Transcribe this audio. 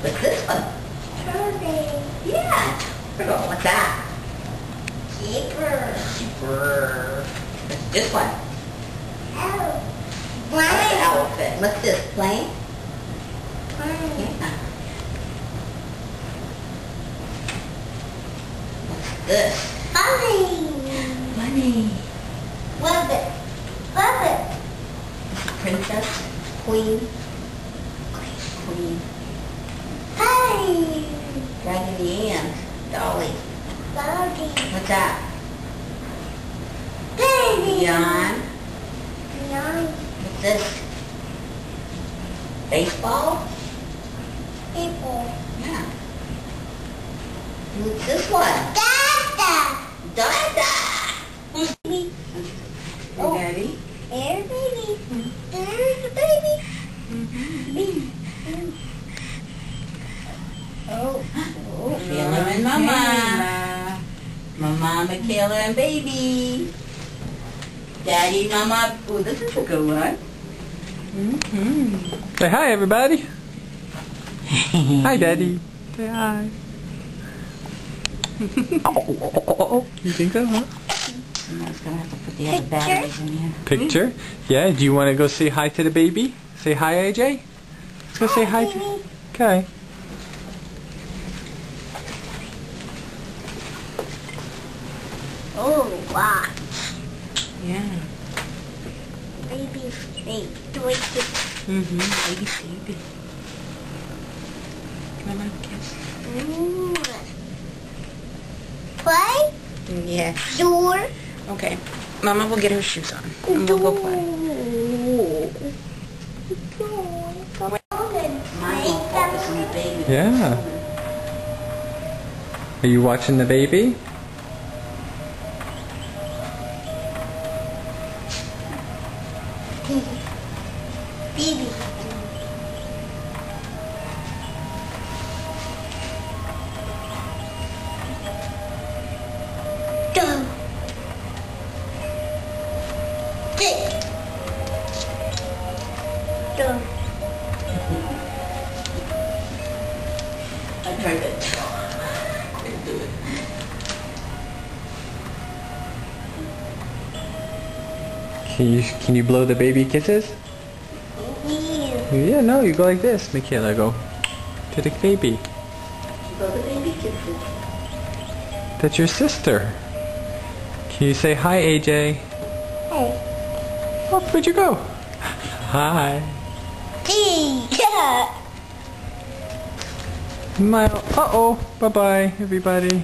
What's this one? Turtle. Yeah. Turtle. What's that? Zipper. Zipper. What's this one? Owl. That's an elephant. What's this? Plane? Yeah. What's this? Bunny. Bunny. Rabbit. Rabbit. Princess? Queen? Queen. Hey. Raggedy Ann. Dolly. Doggy. What's that? Baby. John? Nine. What's this? Baseball? People. Yeah. What's this one? Dada. Dada! Baby. Oh. Daddy? There's baby. There's the baby. Baby. Oh. Mikayla and Mama. Mama, Mikayla and baby. Daddy, Mama. Oh, this is a good one. Say hi, everybody. Hi, Daddy. Say hi. You think so, huh? I was going to have to put the other batteries in here. Picture? Yeah, do you want to go say hi to the baby? Say hi, AJ? Let's go say hi to... Okay. Oh, wow. Yeah. Baby snake. Baby sleepy. Come on, kiss. Play? Yeah. Door. Okay. Mama will get her shoes on. And we'll go play. Mine won't focus on the baby. Yeah. Are you watching the baby? Baby. Go. Sit. Go. I tried it. Couldn't do it. Can you blow the baby kisses? Yeah, no, you go like this. Mikayla, go to the baby. Blow the baby kisses. That's your sister. Can you say hi, AJ? Hey. Oh, where'd you go? Hi. Yeah. Smile. Uh-oh. Bye-bye, everybody.